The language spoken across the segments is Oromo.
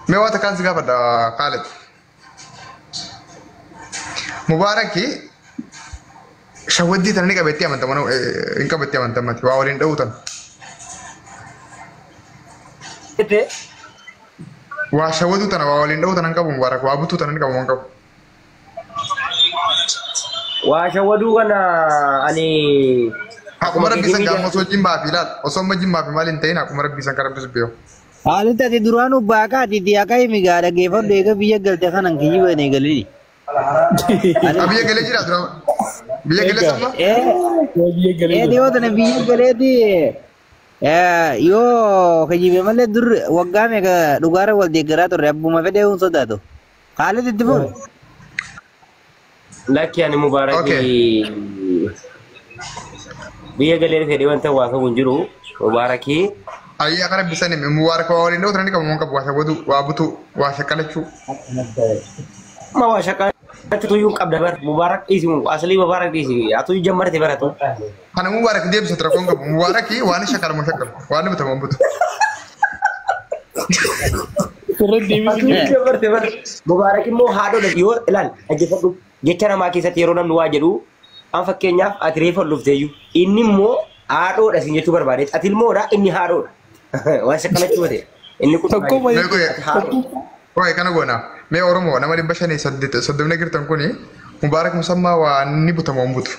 ما وقت كان سقافة خالد مباركي شودي تاني كبتي أمانتا منو إنك بتي أمانتا ما تبغى أولين دوتن وشودو تنا أولين دوتن أنك مبارك وابتو تنا كم أنك وشودو أنا أني aku marah bisa nggak mau sojim babi lah, osom majim babi malin tain aku marah bisa karena bisa bio. Haali tati duraanu baakaa titi akka himi gaadha geeffadhu eega biyya galte kanan kiyyibaa ne galii. Biyya galee jira dura. Biyya galee sama? Dhiyoo tana biyya galeeti yoo kiyyibe malee dur waggaa meeqa dhugaara wal deeggaraa turre abbuma fedhee hin sodaatu. Haalli itti fufu. Lakki ani Mubaaraki biyya galee fedhee wanta waa ta'u hin jiru Mubaaraki. Ayah karena bisa nih muar kau ini udah nih kamu mau ke puasa butuh wah butuh wah sekali cu. Mau sekali itu yung kabdabar Mubarak isi asli Mubarak isi atau jamar tiba itu. Karena Mubarak dia bisa terakung ke Mubarak ini wani sekali mau sekali wani betul mau butuh. Jamar tiba Mubarak ini mau hado dan yo elan aja satu jecara maki setironan dua jadi am fakirnya atrifo lufteyu ini mau hado dan sinjau tu berbaris atil mau dah ini hado. Wah sekali cuma deh. Ini kutu. Wah karena gua na, me orang mau nama di bahasa nih sedemnya kita tangkuni Mubarak musamma wa ni buta mau butuh.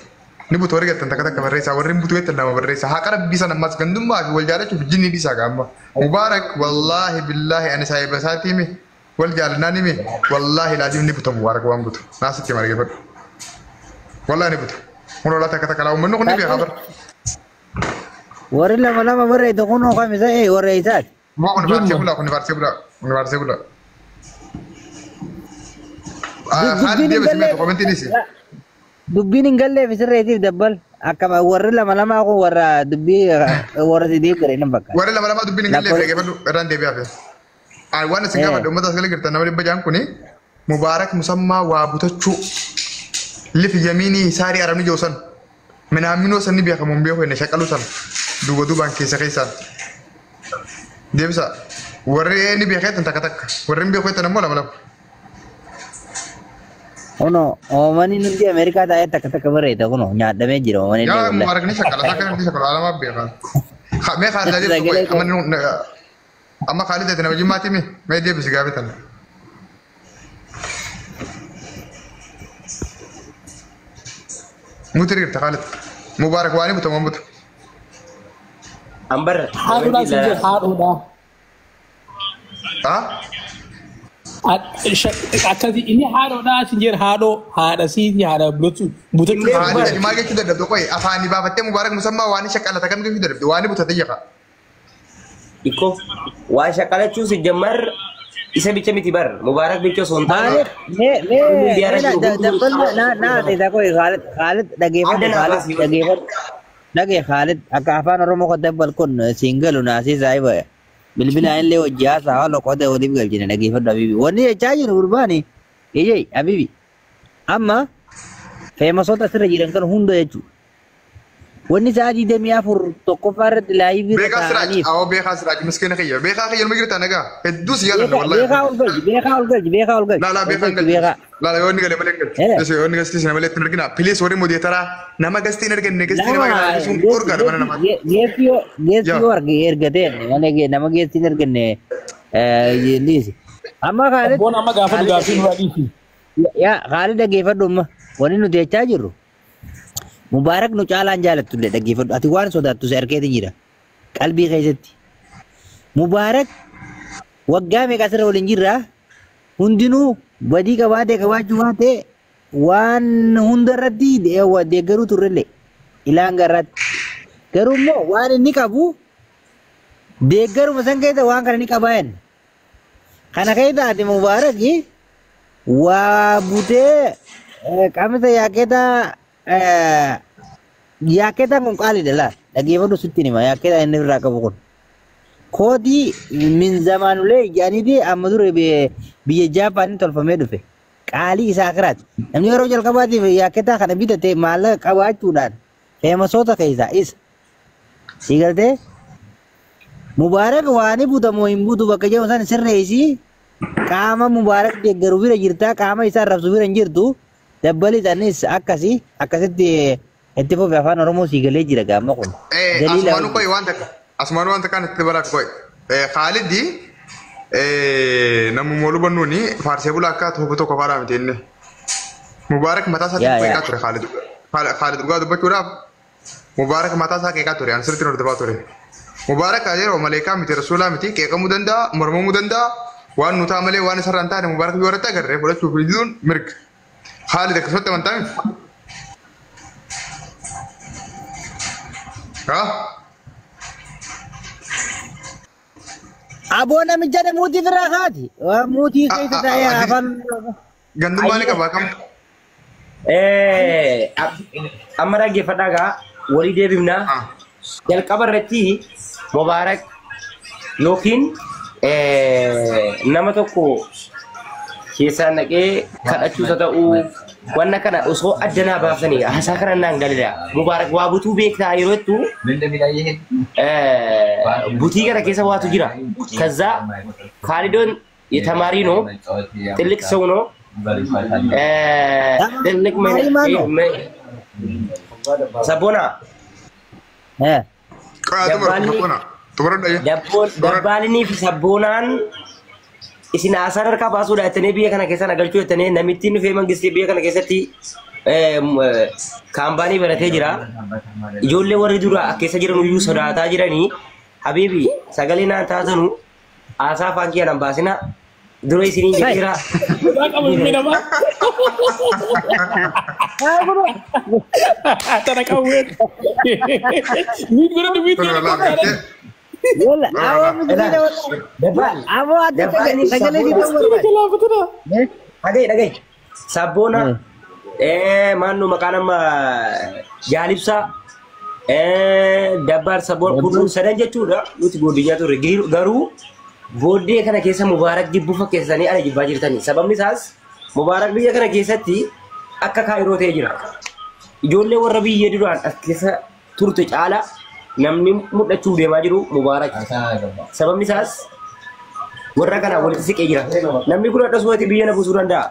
Ni butuh orang kita kata kabar resa, orang butuh itu nama berresa. Hakar bisa nama gandum mah, wal jalan cuma jini bisa gambar. Mubarak, wallahi billahi ane saya besati mi, wal jalan nani mi, wallahi lazim ni butuh Mubarak wa butuh. Nasi cuma lagi ber. Wallahi ni butuh. Mula kata kalau menuk ni biar kabar. Warri lama barre itu kono kami saya warri itu. Mau universitas pula. Khalid dia bisa komentar ini sih. Dubbi ninggalle bisa retif dabbal. Akkama warri lama aku warra dubbi warra di kare nambak. Warri lama dubbi ninggalle kayak apa ran dia apa. Wana singa pada umat sekali kita nama di bajang kuni Mubarak musamma wa butacu. Lif yamini sari arami jausan. Menamino sani biar kamu biar kau neshakalusan. Dua bangkit sekaisan. Dia bisa. Warri ini biar kau tak warri biar kau tanam malam. Ono, mani nanti Amerika dah tak barre itu kono nyada mejiro mani. Ya, Mubarak ni sakal alam biar kan. Kami Khalid tadi tu ama Khalid tadi nama jumati mi, dia bisa gabetan. Mutir kita Khalid. Mubarak wani betul mau betul. Ambar. Haruda sih haruda. Ah? Akasi ini haruda sih hada sih hada bluetooth. Wani jadi mage kita dah dokoi. Afani babatnya Mubarak musamma wani syakal takkan kita dah. Wani betul tadi ya kak. Iko, wah syakal itu sejamar isa bicara mitibar. Mubarak bicara sontak. Tidak kau Khalid lagi Khalid akafan orang mau kata balkon single nasi saya bah. Bila ini lewat jasa kalau kau dah odip gaji lagi pada bibi. Wani caji nurbani. Iya abibi. Amma famous hotel sering jiran kan Honda itu. Wani caji demi afur toko farat live. Bekas raj, bekas raj miskin kaya. Bekas kaya mungkin kita naga. Dus ya lah. Beka ulgaj. La bekan gal. La yoni gal malek gal. Jadi yoni gal sih nama lihat mereka. Pilih sore mau dia tera. Nama gas tiner kan gas tiner mana langsung urgar mana nama. Gesio ergate. Mana ge nama gas tiner kan ini sih. Amma Khalid. Bon amma gafan wali. Ya Khalid dah gefad rumah. Wani nu dia caji Mubarak nu calan jalan tu dah gefad. Ati wan sudah tu serket jira. Kalbi kaisati. Mubarak wagga me kasar olin jira. Hundinu badi kawade kawajuate wan hundarati de wade garu turele ilangarat garu mo wan ni kabu de garu masangkai ta wan kan ni kabayan kana kaita ati Mubarak ni wa bude kami ta yaketa ngkali dela lagi baru sutti ni ma yaketa ini rakabukun kodi min zamanule yani di amadure biye Japan tolfame dufe kali sakrat namni rojal kabati ya kita kana bidate mala kawatu dan famous hota kaisa is sigalte Mubarak wani buta mo imbutu bakaja usan serreisi qaama mubaarak deeggaru bira jirtaa qaama isaa rabsu bira hin jirtu dabbali isaaniis akkasitti itti fufi afaan oromoo sii galee jira gaama kun. Asumaanuu koyi waan takka asumaanuu waan takkaan itti baraatu koyi. Khaalidii namni mooluu bannuuni faarsee bulaa akka tokko tokko faaraa miti inni. Mubaarak mataa isaa qeeqaa ture Khaalid. Khaalid dhugaa dubbachuudhaaf Mubaarak mataa isaa qeeqaa ture ani sirriitti hordofaa ture. Mubaarak yeroo maleekaa miti rasuulaa miti qeeqamuu danda'a mormamuu danda'a waan nutaa malee waan isarra hin taane Mubaarak yoo irratti agarree fudhachuuf iyyuun mirga. Khaalid akkasumatti amantaa miti. Aboo namicha muutii firaa kaati. Muutii keessa taa'ee afaan. Gandummaa ni qabaa kam? Amma dhaggeeffadhaa gaa walii deebifnaa. Jalqaba irratti Mubaarak yookiin nama tokko keessaan dhaqee kadhachuusa ta'uu wanna kana osoo addanaa baasanii haasaa kana naan galidha. Mubaarak waa butuu beektaa yeroo jettu butii kana keessa waatu jira. Kaza Khaalidoon የተማሪ ነው ትልቅ ሰው ነው ትልቅ ሰቦና dabbaanii fi sabboonaan isin asar harkaa baasuudha jettanii biyya kana keessa nagalchuu jettanii namittiin dhufee mangistii biyya kana keessatti kaampaanii baratee jira. Ijoollee warri dura keessa jiran iyyuu sodaataa jiranii habiibi sagalee naan taasanu haasaa afaan kiyyan baasina dura isiniin jira. Tana kawin. Mid guna di mid. Wala, awak mesti dapat. Awak ada segala di bawah. Agay. Sabona. Manu makanan jalipsa. Dabar sabon kudu sadan jechuudha. Nuti bodinya tu garu. Bodi kana keessa Mubaarak jibbu fakkeessanii ana jibbaa jirtanii. Sababni isaas Mubaarak biyya kana keessatti akka kaayiroo ta'ee jira. Ijoollee warra biyya duraan as keessa turte caala namni mul'achuu deemaa jiru Mubaarak. Sababni isaas warra kana walitti siqee jira. Namni kun adda suwati biyya na buusuu danda'a.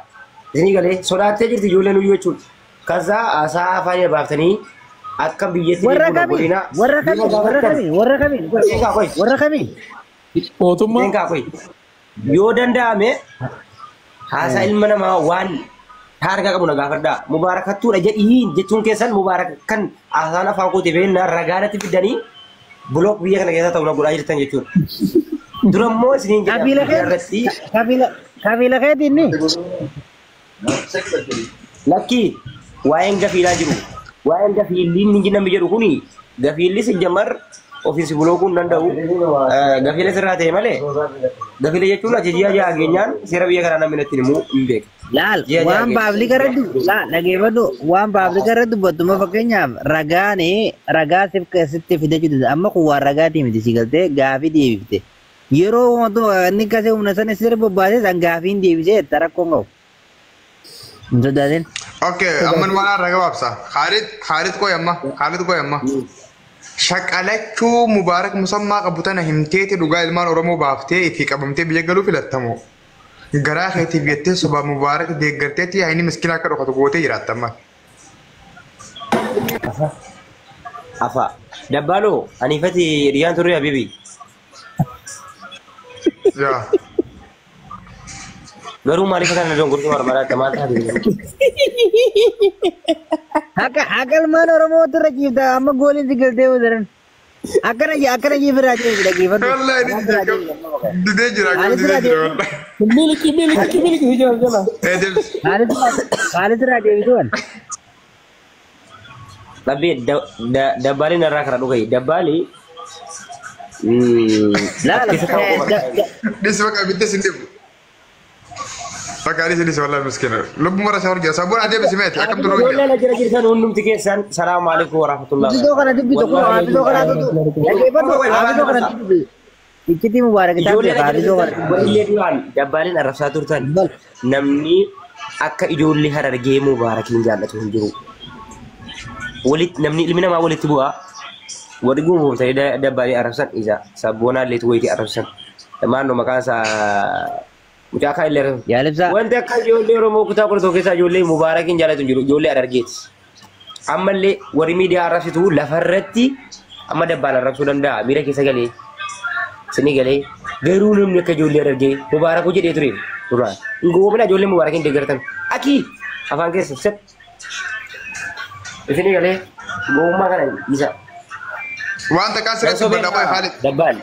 Isinii galee sodaattee jirti ijoolleen nuyyuu jechuudha. Kaza haasaa afaan baaftanii akka biyyatti warra kamii Mootummaa. Yoo danda'ame haasaa ilma namaa waan harka qabu na gaafadhaa. Mubaarakattuudha jedhiin jechuun keessan Mubaarak kan haasaan afaan kootee beekna ragaadatti fidanii bulook biyya kana keessa ta'u na godhaa jirtan jechuudha. Durammoo isiniin jedhamti Kabiila keetiin ni. Lakkii waa'een gafiilaa jiru. Waa'een gafiilliin ni namni jedhu kuni gafiilli si jamar ofiisi bulookuun danda'u gafiila sirraa ta'e malee gafiila jechuun ajajaa jaagenyaan seera biyya kanaa namni ittiin himuu hin beeku. Laal waan baafli garaddu dhageeffadhu waan baafli garaddu battuma fakkeenyaaf ragaa sitti fidachuu danda'a amma kun waan ragaatii miti si galtee gaafii deebifte yeroo inni kasee humna sana sirra bobbaasee san gaafiin deebisee tarakkoon qabu. Hin sodaatin. Okay, amman waan ragaa baabsa. Khaalid koy amma. Shaqalachuu Mubaarak musammaa qabu tana himteeti dhugaa ilmaan Oromoo baaftee itti qabamtee biyya galuu filattamu. Garaa keetiif jettee soba Mubaarak deeggarteetti inni miskiina akka dhokatu gootee jiraatta amma. Afa dabbaloo aniifati riyaan turre habibi. Yaa. Garuu maaliif kana dongortuu marmaraa maal taate? Akka ilmaan Oromoo turre ciifta amma gooliin si galtee udaran. Akkana jiifirraa jiru dhageeffadhu. Wallahi didee jira. Miliki jala. Khaalidirraa deebituun. Dabbaaliin irraa kana dhugayi. Dabbaali. Disi bakka bitte sindeebu. Fakkaatee sinis wallahi miskiina. Lubbuu mara isaa hojjeta. Sabboon adee bisimeeti. Akkam turuu hojjeta. Wallee jira jirtan hundumti keessan. Salaamu alaikum warahmatullahi. Abidoo kana dubbisa kun abidoo kana dubbisa. Icciti Mubaarak taate abidoo kana. Wallee duraan dabbaaliin arrabsaa turtan. Namni akka ijoollee Harargee Mubaarakiin jaallatu hin jiru. Namni ilmi namaa walitti bu'aa. Wadi gumu ta'ee dabbaalii arrabsan isa sabboonaa illee wayitii arrabsan. Maannoo maqaan isaa Mucaa kaan illee Jaalibsaa. wanti akka ijoollee Oromoo kutaa qortoo keessaa ijoollee Mubaarakiin jaalatu jiru ijoollee Adargeeti. Ammallee warri miidiyaa arrabsitu lafarratti amma dabbaan arrabsuu danda'a miira keessa galee sini galee garuu namni akka ijoollee Adargee Mubaarakuu jedhee ture duraan. Goomina ijoollee Mubaarakiin deeggartan akii afaan keessa sep. Sini galee goommaa kana isa. Wanta kan sirriitti badda qofa Khalid. Dabbaan.